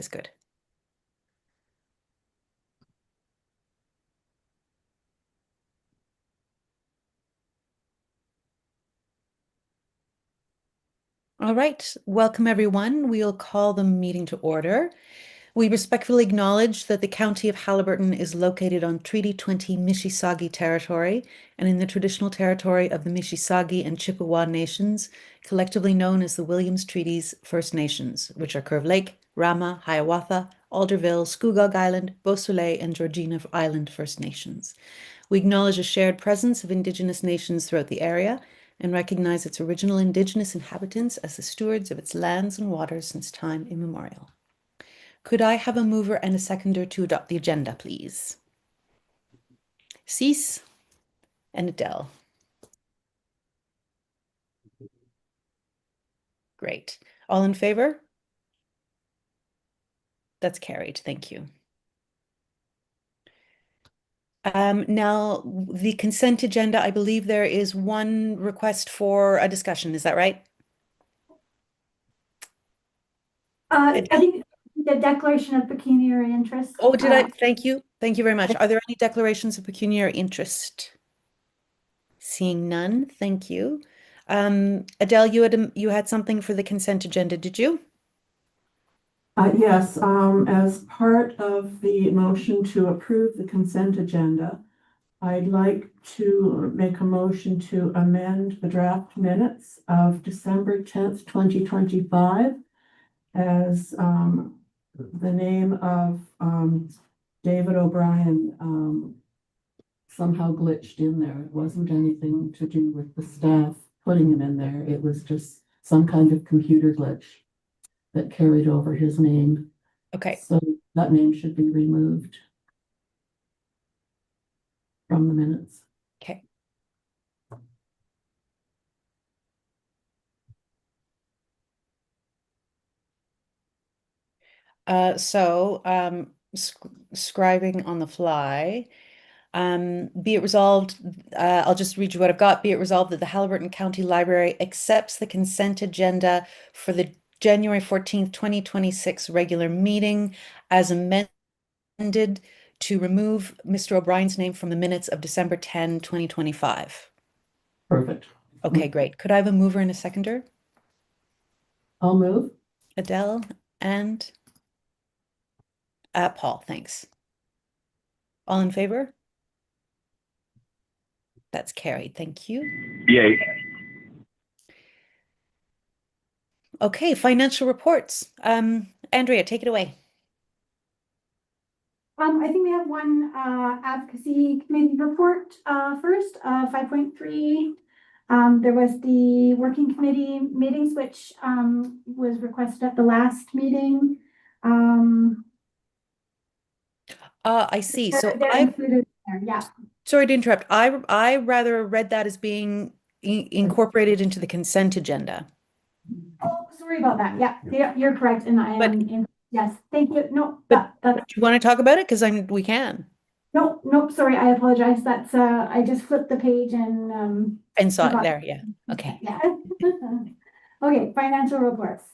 is good. All right, welcome everyone. We'll call the meeting to order. We respectfully acknowledge that the County of Haliburton is located on Treaty 20 Mississauga territory and in the traditional territory of the Mississauga and Chippewa Nations, collectively known as the Williams Treaties First Nations, which are Curve Lake, Rama, Hiawatha, Alderville, Scugog Island, Beausoleil, and Georgina Island First Nations. We acknowledge a shared presence of Indigenous nations throughout the area and recognize its original Indigenous inhabitants as the stewards of its lands and waters since time immemorial. Could I have a mover and a seconder to adopt the agenda, please? Cease and Adele. Great. All in favor? That's carried. Thank you. Now, the consent agenda, I believe there is one request for a discussion. Is that right? I think the declaration of pecuniary interest. Oh, did I? Thank you. Thank you very much. Are there any declarations of pecuniary interest? Seeing none, thank you. Adele, you had something for the consent agenda, did you? Yes, as part of the motion to approve the consent agenda, I'd like to make a motion to amend the draft minutes of December 10th, 2025 as the name of David O'Brien somehow glitched in there. It wasn't anything to do with the staff putting him in there. It was just some kind of computer glitch that carried over his name. Okay. So that name should be removed from the minutes. Okay. Scribing on the fly. Be it resolved, I'll just read you what I've got. Be it resolved that the Haliburton County Library accepts the consent agenda for the January 14th, 2026 regular meeting as amended to remove Mr. O'Brien's name from the minutes of December 10, 2025. Perfect. Okay, great. Could I have a mover and a seconder? I'll move. Adele and Paul, thanks. All in favor? That's carried. Thank you. Yay. Okay, financial reports. Andrea, take it away. I think we have one advocacy committee report first, 5.3. There was the working committee meetings, which was requested at the last meeting. I see. So they're included there, yeah. Sorry to interrupt. I rather read that as being incorporated into the consent agenda. Oh, sorry about that. Yeah, you're correct, and I am in. Yes, thank you. No, do you want to talk about it? Because we can. Nope. Sorry, I apologize. That's I just flipped the page and saw it there. Yeah. Okay. Yeah. Okay, financial reports.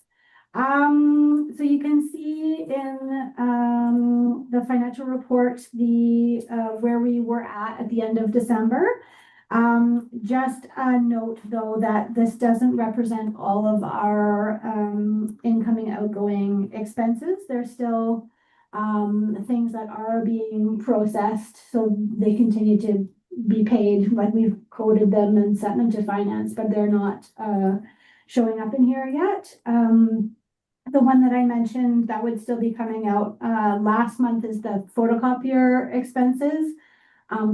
So you can see in the financial report the where we were at the end of December. Just a note though that this doesn't represent all of our incoming outgoing expenses. There's still things that are being processed, so they continue to be paid, like we've coded them and sent them to finance, but they're not showing up in here yet. The one that I mentioned that would still be coming out last month is the photocopier expenses.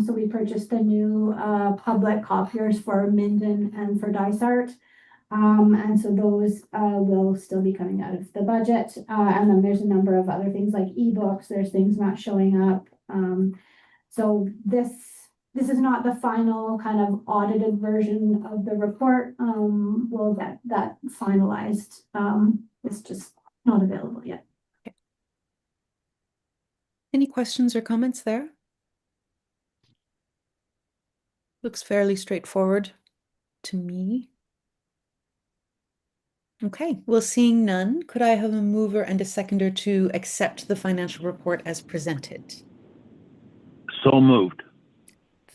So we purchased the new public copiers for Minden and for Dysart. And so those will still be coming out of the budget. And then there's a number of other things like ebooks. There's things not showing up. So this is not the final kind of audited version of the report. We'll get that finalized. It's just not available yet. Okay. Any questions or comments there? Looks fairly straightforward to me. Okay, well, seeing none, could I have a mover and a seconder to accept the financial report as presented? So moved.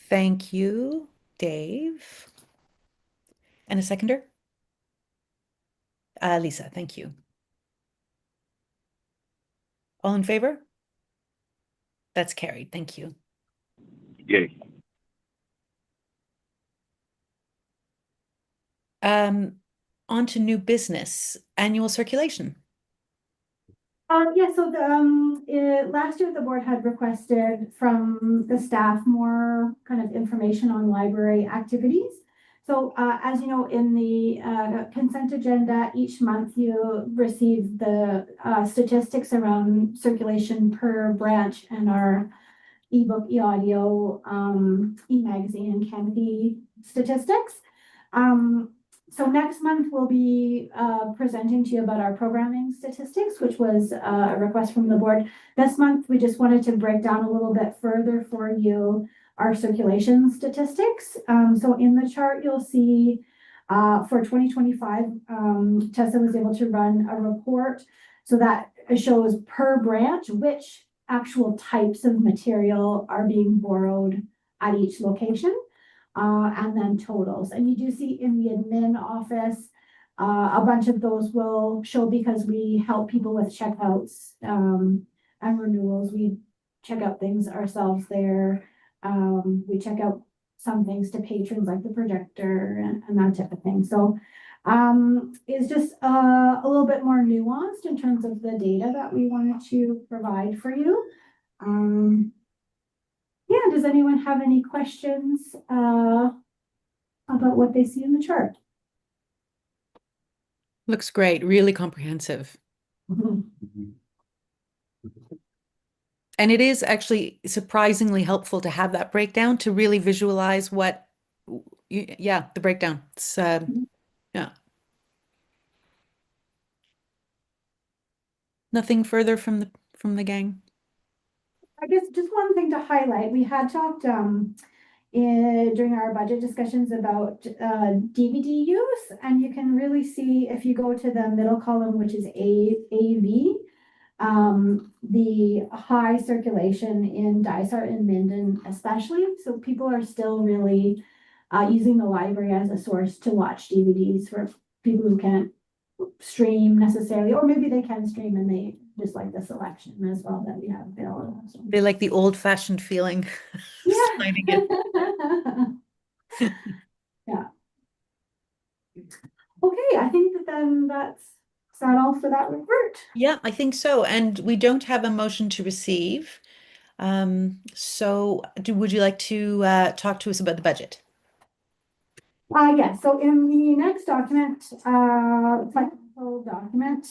Thank you, Dave. And a seconder? Lisa, thank you. All in favor? That's carried. Thank you. Yay. On to new business, annual circulation. Yeah, so last year the board had requested from the staff more kind of information on library activities. So as you know, in the consent agenda, each month you receive the statistics around circulation per branch and our ebook, e-audio, e-magazine, and Canopy statistics. So next month we'll be presenting to you about our programming statistics, which was a request from the board. This month we just wanted to break down a little bit further for you our circulation statistics. So in the chart you'll see for 2025, Tessa was able to run a report so that shows per branch which actual types of material are being borrowed at each location. And then totals. And you do see in the admin office, a bunch of those will show because we help people with checkouts and renewals. We check out things ourselves there. We check out some things to patrons like the projector and that type of thing. So it's just a little bit more nuanced in terms of the data that we wanted to provide for you. Yeah, does anyone have any questions about what they see in the chart? Looks great, really comprehensive. And it is actually surprisingly helpful to have that breakdown to really visualize what, yeah, the breakdown. It's, yeah. Nothing further from the gang. I guess just one thing to highlight, we had talked during our budget discussions about DVD use, and you can really see if you go to the middle column, which is AV, the high circulation in Dysart and Minden especially. So people are still really using the library as a source to watch DVDs for people who can't stream necessarily, or maybe they can stream and they just like the selection as well that we have available. So. They like the old-fashioned feeling. Yeah. Finding it. Yeah. Okay, I think that then that's that all for that report. Yeah, I think so. And we don't have a motion to receive. So would you like to talk to us about the budget? Yeah, so in the next document, financial document,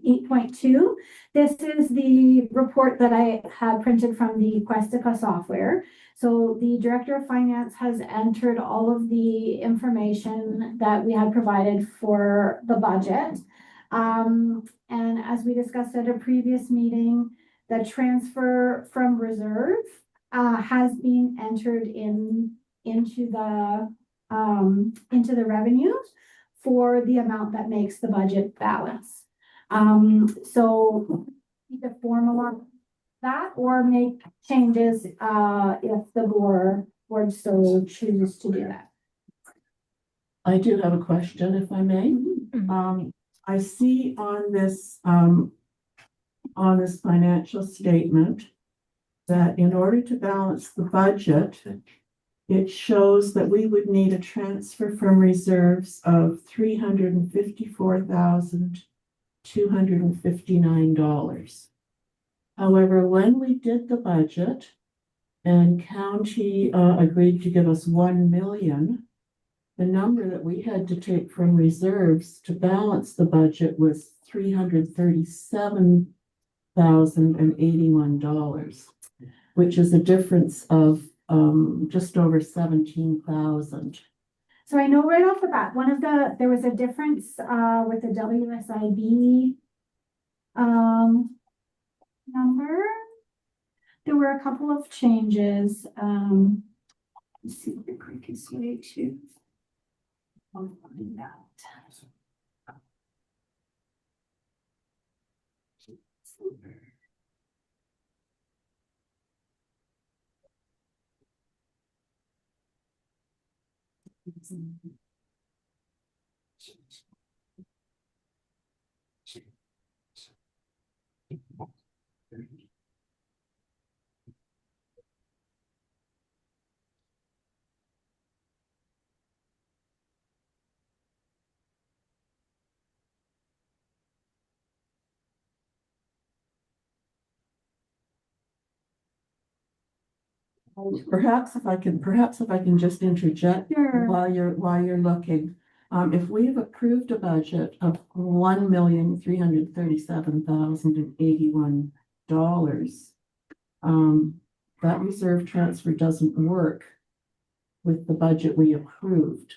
8.2, this is the report that I had printed from the Questica software. So the Director of Finance has entered all of the information that we had provided for the budget. And as we discussed at a previous meeting, the transfer from reserve has been entered into the revenues for the amount that makes the budget balance. So either formalize that or make changes if the board so chooses to do that. I do have a question, if I may. Mm-hmm. I see on this financial statement that in order to balance the budget, it shows that we would need a transfer from reserves of $354,259. However, when we did the budget and county agreed to give us 1 million, the number that we had to take from reserves to balance the budget was $337,081, which is a difference of just over 17,000. So I know right off the bat, there was a difference with the WSIB number. There were a couple of changes. Let's see what the quickest way to find that. Perhaps if I can just interject Sure. while you're looking. If we've approved a budget of $1,337,081, that reserve transfer doesn't work with the budget we approved.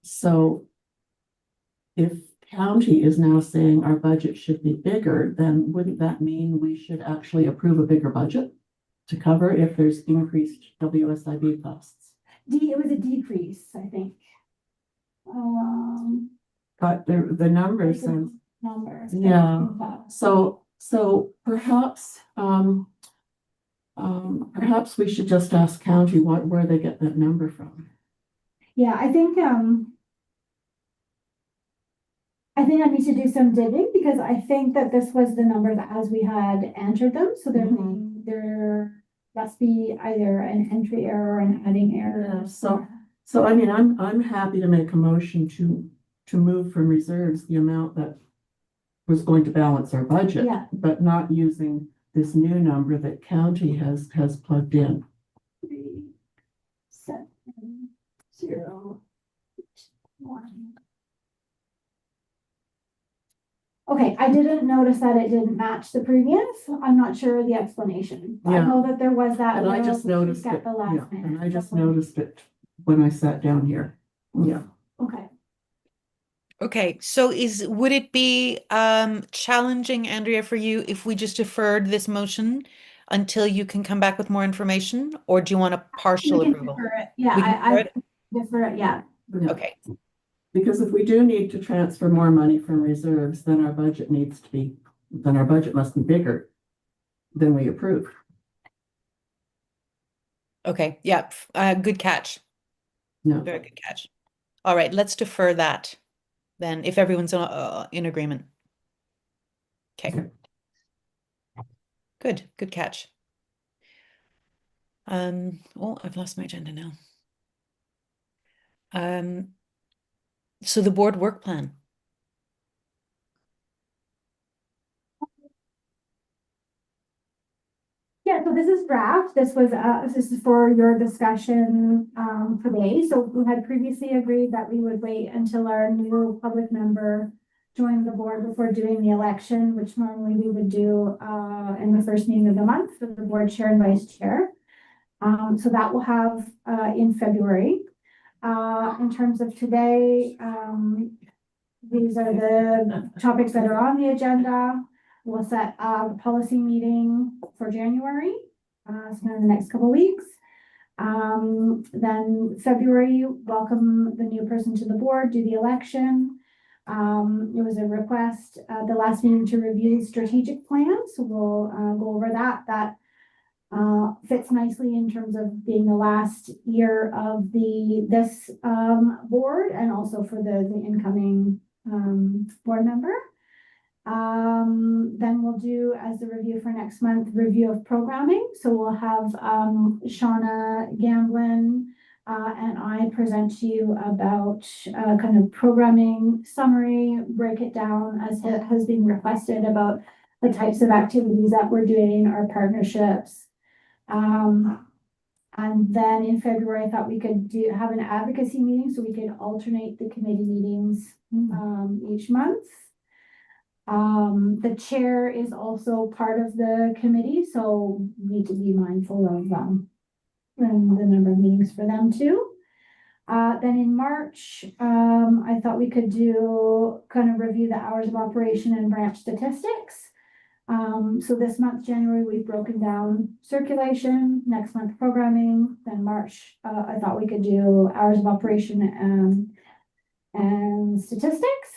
So if county is now saying our budget should be bigger, then wouldn't that mean we should actually approve a bigger budget to cover if there's increased WSIB costs? It was a decrease, I think. But the numbers and Numbers. yeah. So perhaps perhaps we should just ask county where they get that number from. Yeah, I think I need to do some digging because I think that this was the numbers as we had entered them. So there must be either an entry error or an adding error. Yeah, so I mean, I'm happy to make a motion to move from reserves the amount that was going to balance our budget, Yeah. but not using this new number that county has plugged in. 3, 7, 0, 1. Okay, I didn't notice that it didn't match the previous. I'm not sure the explanation. I Yeah. know that there was that. And I little just noticed tweak it, at the last yeah, minute. and I just noticed it when I sat down here. Yeah. Okay. Okay, so would it be challenging, Andrea, for you if we just deferred this motion until you can come back with more information, or do you want a partial We can approval? defer it. Yeah, We can I defer defer it, yeah. Yeah. Okay, Because if we do need to transfer more money from reserves, then our budget must be bigger than we approved. okay, yeah, good catch. No. Very good catch. All right, let's defer that then, if everyone's in agreement. Okay. Good catch. Oh, I've lost my agenda now. So the board work plan. Yeah, so this is draft. This is for your discussion today. So we had previously agreed that we would wait until our new public member joined the board before doing the election, which normally we would do in the first meeting of the month with the board chair and vice chair. So that will have in February. In terms of today, these are the topics that are on the agenda. We'll set a policy meeting for January, so in the next couple of weeks. Then February, welcome the new person to the board, do the election. It was a request at the last meeting to review the strategic plan, so we'll go over that. That fits nicely in terms of being the last year of this board and also for the incoming board member. Then we'll do, as a review for next month, review of programming. So we'll have Shauna Gamblin and I present to you about kind of programming summary, break it down as it has been requested about the types of activities that we're doing, our partnerships. And then in February, I thought we could have an advocacy meeting so we could alternate the committee meetings each month. The chair is also part of the committee, so we need to be mindful of the number of meetings for them too. Then in March, I thought we could do kind of review the hours of operation and branch statistics. So this month, January, we've broken down circulation, next month programming, then March, I thought we could do hours of operation and statistics.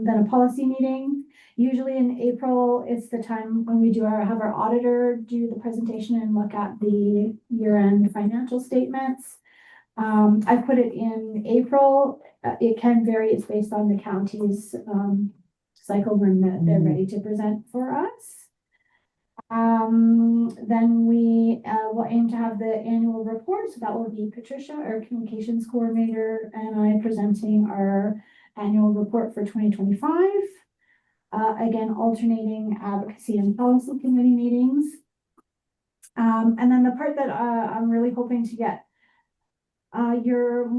then a policy meeting. Usually in April, it's the time when we have our auditor do the presentation and look at the year-end financial statements. I put it in April. It can vary. It's based on the county's cycle when they're ready to present for us. Then we will aim to have the annual report. So that will be Patricia, our communications coordinator, and I presenting our annual report for 2025. Again, alternating advocacy and policy committee meetings. And then the part that I'm really hoping to get your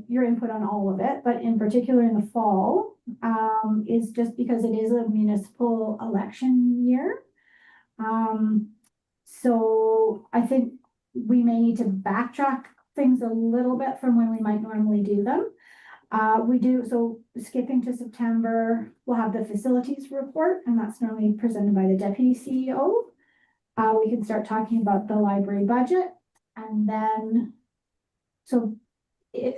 input on all of it, but in particular in the fall, is just because it is a municipal election year. So I think we may need to backtrack things a little bit from when we might normally do them. So skipping to September, we'll have the facilities report, and that's normally presented by the deputy CEO. We can start talking about the library budget, and then,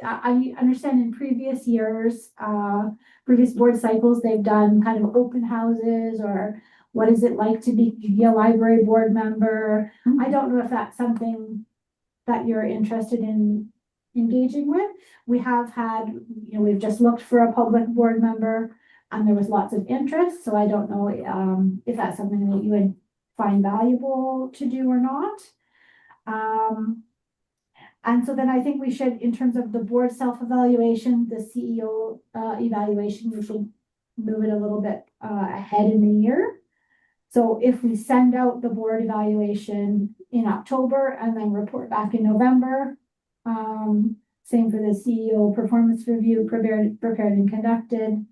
I understand in previous years, previous board cycles, they've done kind of open houses or what is it like to be a library board member? I don't know if that's something that you're interested in engaging with. We have had, we've just looked for a public board member and there was lots of interest. So I don't know if that's something that you would find valuable to do or not. And so then I think we should, in terms of the board self-evaluation, the CEO evaluation, we should move it a little bit ahead in the year. So if we send out the board evaluation in October and then report back in November, same for the CEO performance review prepared and conducted.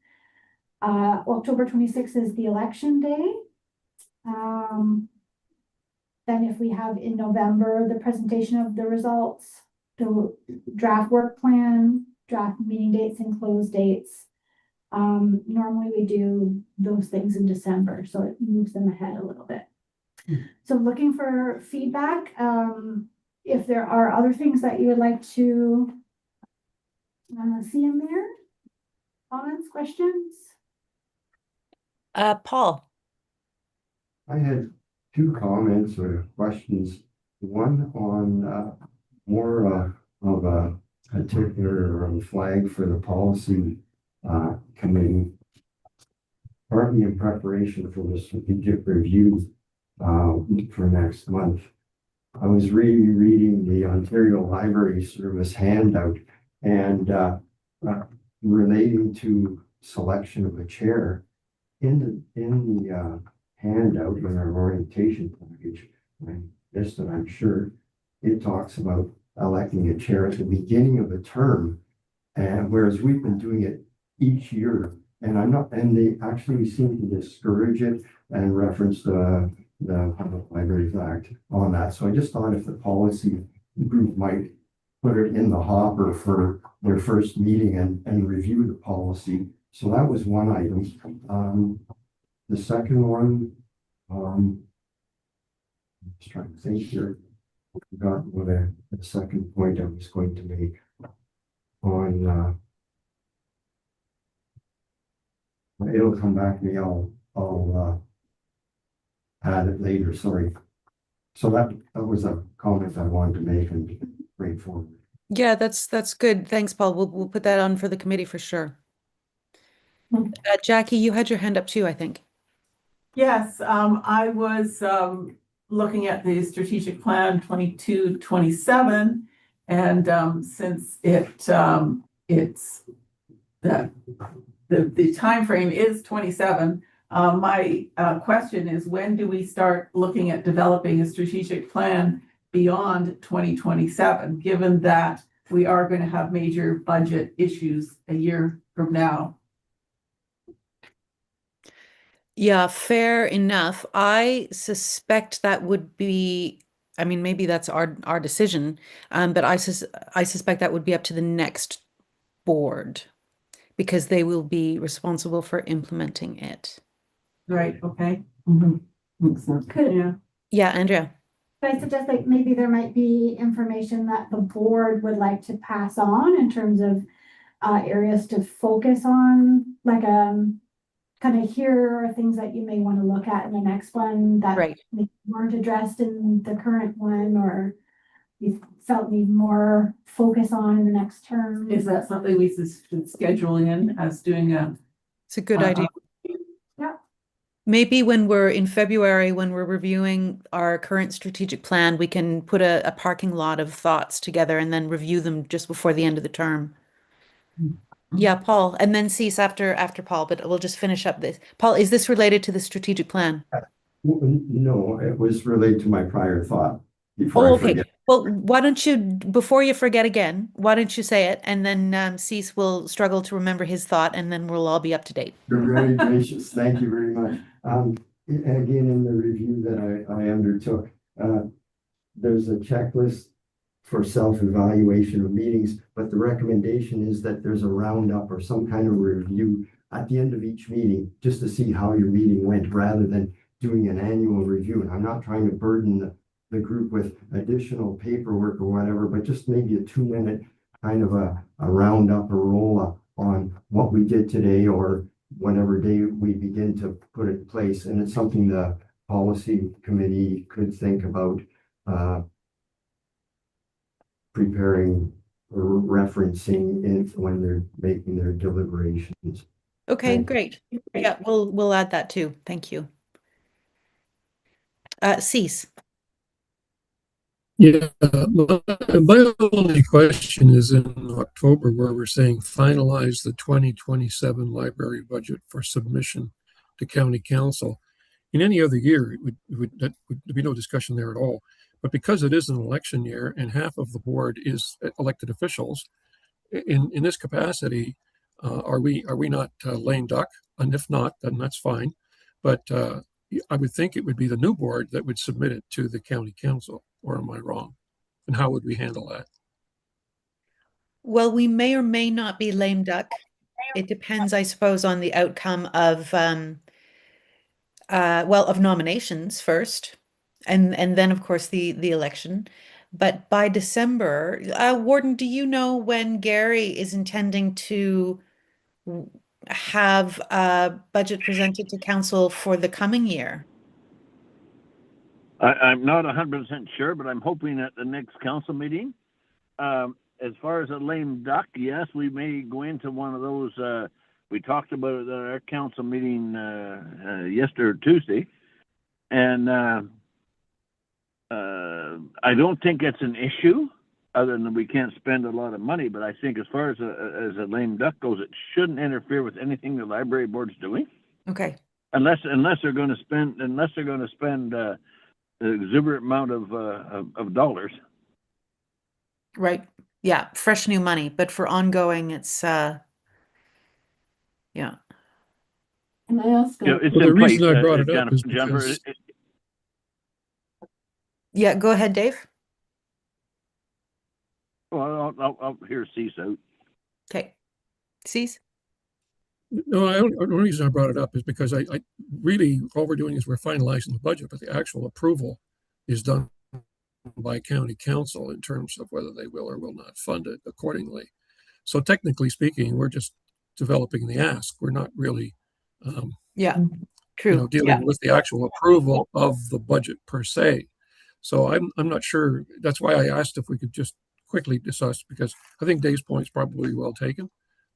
October 26th is the election day. Then if we have in November, the presentation of the results, the draft work plan, draft meeting dates and close dates. Normally we do those things in December, so it moves them ahead a little bit. So looking for feedback. If there are other things that you would like to see in there, comments, questions? Paul. I had two comments or questions. One on more of a particular flag for the policy committee, partly in preparation for the strategic review for next month. I was reading the Ontario Library Service handout and relating to selection of a chair in the handout in our orientation package. I'm sure it talks about electing a chair at the beginning of a term, and whereas we've been doing it each year, and they actually seem to discourage it and reference the Public Libraries Act on that. So I just thought if the policy group might put it in the hopper for their first meeting and review the policy. So that was one item. The second one, I'm just trying to think here. I forgot what the second point I was going to make on. It'll come back to me. I'll add it later. Sorry. So that was a comment I wanted to make and bring forward. Yeah, that's good. Thanks, Paul. We'll put that on for the committee for sure. Jackie, you had your hand up too, I think. Yes, I was looking at the strategic plan 22-27, and since it's the time frame is 27. My question is, when do we start looking at developing a strategic plan beyond 2027, given that we are going to have major budget issues a year from now? Yeah, fair enough. I suspect that would be, I mean, maybe that's our decision, but I suspect that would be up to the next board because they will be responsible for implementing it. Right, okay. Mm-hmm. Makes sense. Could, Yeah, Andrea. I suggest like maybe there might be information that the board would like to pass on in terms of areas to focus on, like, kind of here are things that you may want to look at in the next one that Right. maybe weren't addressed in the current one, or you felt need more focus on in the next term. Is that something we should schedule in as doing a? It's a good idea. Yeah. Maybe when we're in February, when we're reviewing our current strategic plan, we can put a parking lot of thoughts together and then review them just before the end of the term. Yeah, Paul, and then cease after Paul, but we'll just finish up this. Paul, is this related to the strategic plan? No, it was related to my prior thought before Oh, I okay. forget. Well, why don't you, before you forget again, why don't you say it? And then Cease will struggle to remember his thought, and then we'll all be up to date. You're very gracious. Thank you very much. Again, in the review that I undertook, there's a checklist for self-evaluation of meetings, but the recommendation is that there's a roundup or some kind of review at the end of each meeting, just to see how your meeting went, rather than doing an annual review. And I'm not trying to burden the group with additional paperwork or whatever, but just maybe a 2-minute kind of a roundup or roll-up on what we did today or whatever day we begin to put it in place. And it's something the policy committee could think about preparing or referencing in when they're making their deliberations. Okay, Thank you. great. Yeah, we'll add that too. Thank you. Cease. Yeah, my only question is in October, where we're saying finalize the 2027 library budget for submission to county council. In any other year, that would be no discussion there at all. But because it is an election year and half of the board is elected officials, in this capacity, are we not lame duck? And if not, then that's fine. But I would think it would be the new board that would submit it to the county council, or am I wrong? And how would we handle that? Well, we may or may not be lame duck. It depends, I suppose, on the outcome of of nominations first, and then of course the election. But by December, Warden, do you know when Gary is intending to have a budget presented to council for the coming year? I'm not 100% sure, but I'm hoping at the next council meeting. As far as a lame duck, yes, we may go into one of those. We talked about it at our council meeting yesterday or Tuesday, and I don't think it's an issue, other than we can't spend a lot of money. But I think as far as a lame duck goes, it shouldn't interfere with anything the library board's doing. Okay. Unless they're going to spend an exuberant amount of dollars. Right. Yeah, fresh new money, but for ongoing, it's yeah. Can I ask? It's Well, in the reason place, I brought it up is Jennifer, because Yeah, go ahead, Dave. well, I'll hear Cease out. Okay. Cease? no, the only reason I brought it up is because I really all we're doing is we're finalizing the budget, but the actual approval is done by county council in terms of whether they will or will not fund it accordingly. So technically speaking, we're just developing the ask. We're not really, Yeah, true. dealing with the actual approval of the budget per se. So I'm not sure. That's why I asked if we could just quickly discuss, because I think Dave's point is probably well taken.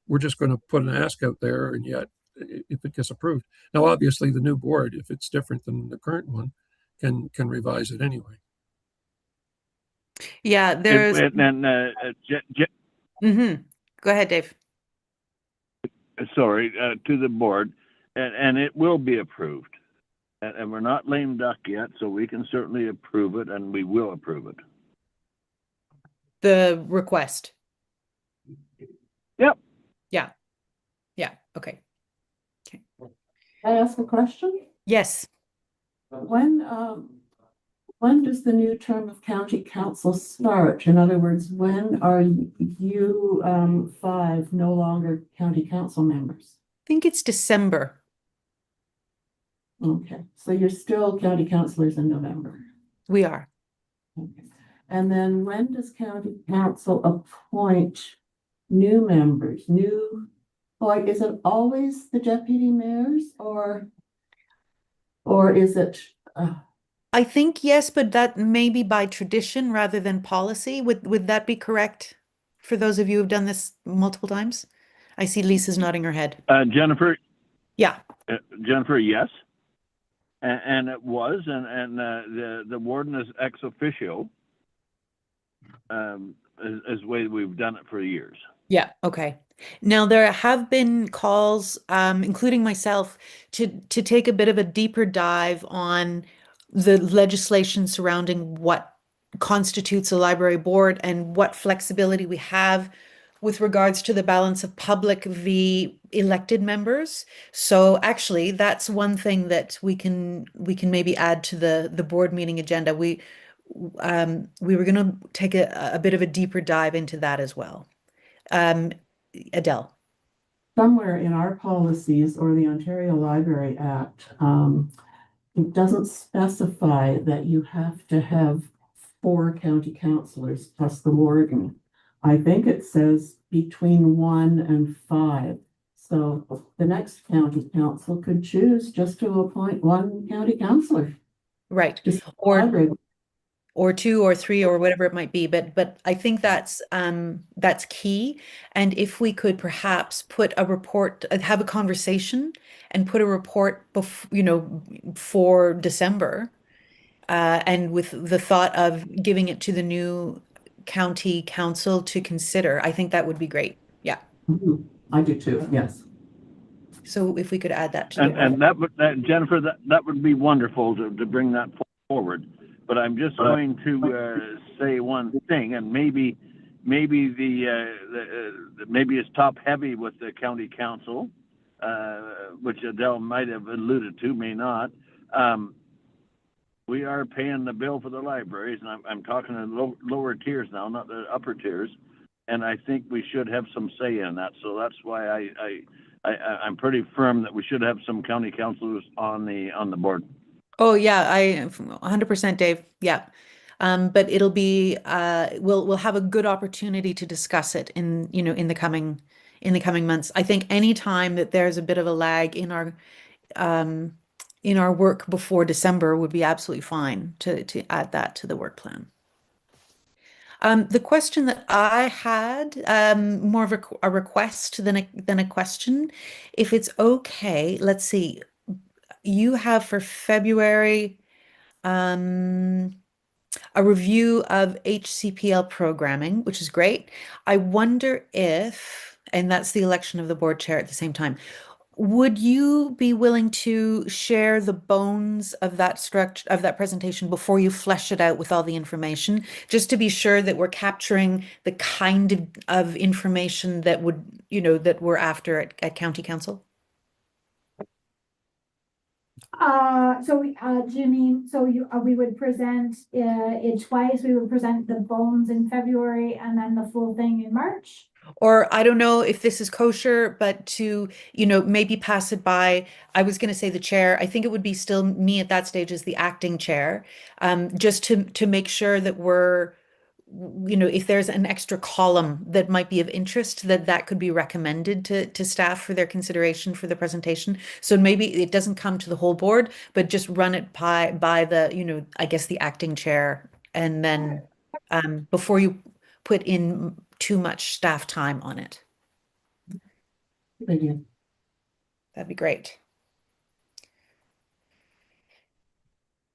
We're just going to put an ask out there, and yet if it gets approved. Now, obviously, the new board, if it's different than the current one, can revise it anyway. Yeah, there's And Go ahead, Dave. sorry, to the board, and it will be approved. And we're not lame duck yet, so we can certainly approve it, and we will approve it. The request. Yep. Yeah. Yeah. Okay. Can I ask a question? Yes. When does the new term of county council start? In other words, when are you 5 no longer county council members? I think it's December. Okay, so you're still county councilors in November. We are. Okay. And then when does county council appoint new members, like, is it always the deputy mayors or is it, I think yes, but that may be by tradition rather than policy. Would that be correct for those of you who've done this multiple times? I see Lisa's nodding her head. Jennifer, Yeah. Jennifer, yes. And it was, and the warden is ex officio, is the way we've done it for years. Yeah, okay. Now there have been calls, including myself, to take a bit of a deeper dive on the legislation surrounding what constitutes a library board and what flexibility we have with regards to the balance of public v elected members. So actually, that's one thing that we can maybe add to the board meeting agenda. We were going to take a bit of a deeper dive into that as well. Um, Adele. somewhere in our policies or the Ontario Library Act, it doesn't specify that you have to have 4 county councillors plus the warden. I think it says between 1 and 5. So the next county council could choose just to appoint 1 county councillor. Right. Just Or 2 or 3 or whatever it might be. But I think that's key. And if we could perhaps put a report, have a conversation and put a report for December, and with the thought of giving it to the new county council to consider, I think that would be great. Yeah. Mhm. I do too, yes. So if we could add that to And Jennifer, that would be wonderful to bring that forward. But I'm just going to say one thing, and maybe maybe it's top heavy with the county council, which Adele might have alluded to, may not. We are paying the bill for the libraries, and I'm talking to lower tiers now, not the upper tiers. And I think we should have some say in that. So that's why I'm pretty firm that we should have some county councilors on the board. Oh yeah, 100% Dave. Yeah. But it'll be we'll have a good opportunity to discuss it in the coming months. I think any time that there's a bit of a lag in our work before December would be absolutely fine to add that to the work plan. The question that I had, more of a request than a question. If it's okay, let's see. You have for February a review of HCPL programming, which is great. I wonder if, and that's the election of the board chair at the same time, would you be willing to share the bones of that structure of that presentation before you flesh it out with all the information, just to be sure that we're capturing the kind of information that that we're after at County Council? Do you mean, we would present it twice? We would present the bones in February and then the full thing in March? Or I don't know if this is kosher, but to, maybe pass it by. I was going to say the chair. I think it would be still me at that stage as the acting chair, just to make sure that we're, if there's an extra column that might be of interest, that could be recommended to staff for their consideration for the presentation. So maybe it doesn't come to the whole board, but just run it by the, I guess the acting chair, and then before you put in too much staff time on it. Thank you. That'd be great.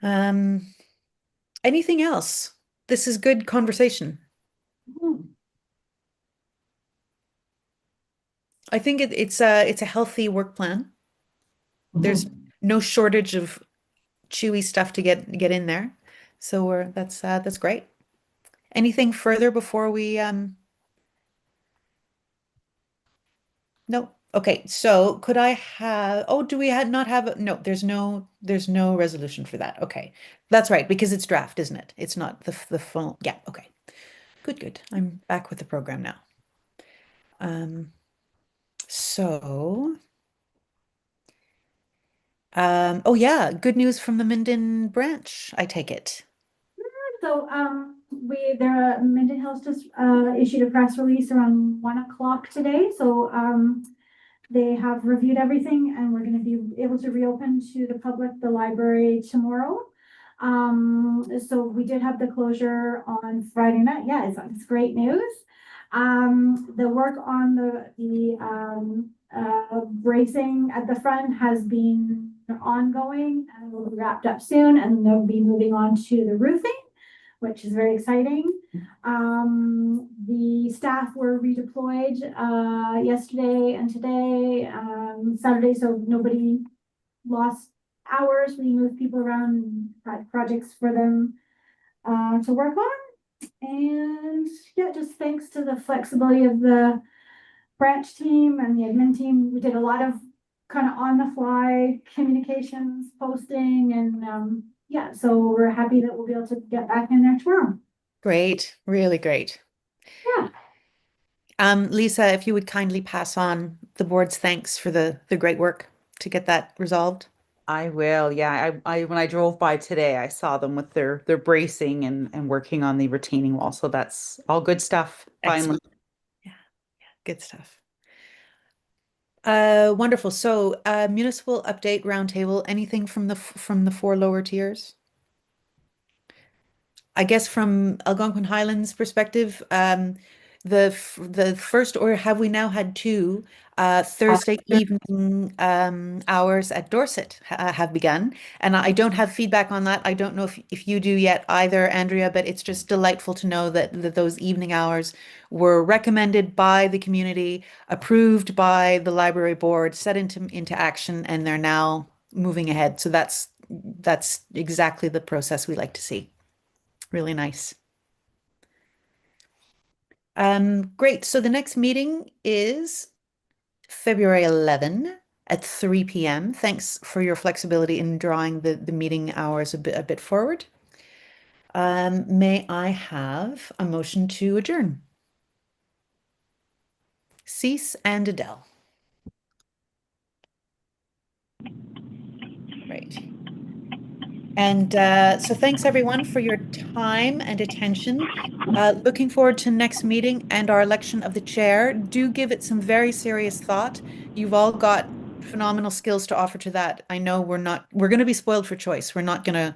Anything else? This is good conversation. I think it's a healthy work plan. There's no shortage of chewy stuff to get in there. So that's great. Anything further before we No. Okay, so could I have, do we not have, no, there's no resolution for that. Okay. That's right, because it's draft, isn't it? It's not the full, yeah, okay. Good. I'm back with the program now. So, oh yeah, good news from the Minden branch, I take it. So, Minden Hills just issued a press release around 1 o'clock today, so they have reviewed everything and we're going to be able to reopen to the public the library tomorrow. So we did have the closure on Friday night. Yeah, it's great news. The work on the bracing at the front has been ongoing and will be wrapped up soon, and they'll be moving on to the roofing, which is very exciting. The staff were redeployed yesterday and today, Saturday, so nobody lost hours. We moved people around and had projects for them to work on. And yeah, just thanks to the flexibility of the branch team and the admin team, we did a lot of kind of on the fly communications, posting, and yeah, so we're happy that we'll be able to get back in there tomorrow. Great, really great. Yeah. Lisa, if you would kindly pass on the board's thanks for the great work to get that resolved. I will. Yeah. I when I drove by today, I saw them with their bracing and working on the retaining wall. So that's all good stuff. Finally. Excellent. Yeah, good stuff. Wonderful. So, municipal update roundtable, anything from the four lower tiers? I guess from Algonquin Highlands perspective, the first, or have we now had two Thursday evening hours at Dorset have begun, and I don't have feedback on that. I don't know if you do yet either, Andrea, but it's just delightful to know that those evening hours were recommended by the community, approved by the library board, set into action, and they're now moving ahead. So that's exactly the process we like to see. Really nice. Great. So the next meeting is February 11 at 3 p.m. Thanks for your flexibility in drawing the meeting hours a bit forward. May I have a motion to adjourn? Cease and Adele. Great. And so thanks everyone for your time and attention. Looking forward to next meeting and our election of the chair. Do give it some very serious thought. You've all got phenomenal skills to offer to that. I know we're going to be spoiled for choice. We're not going to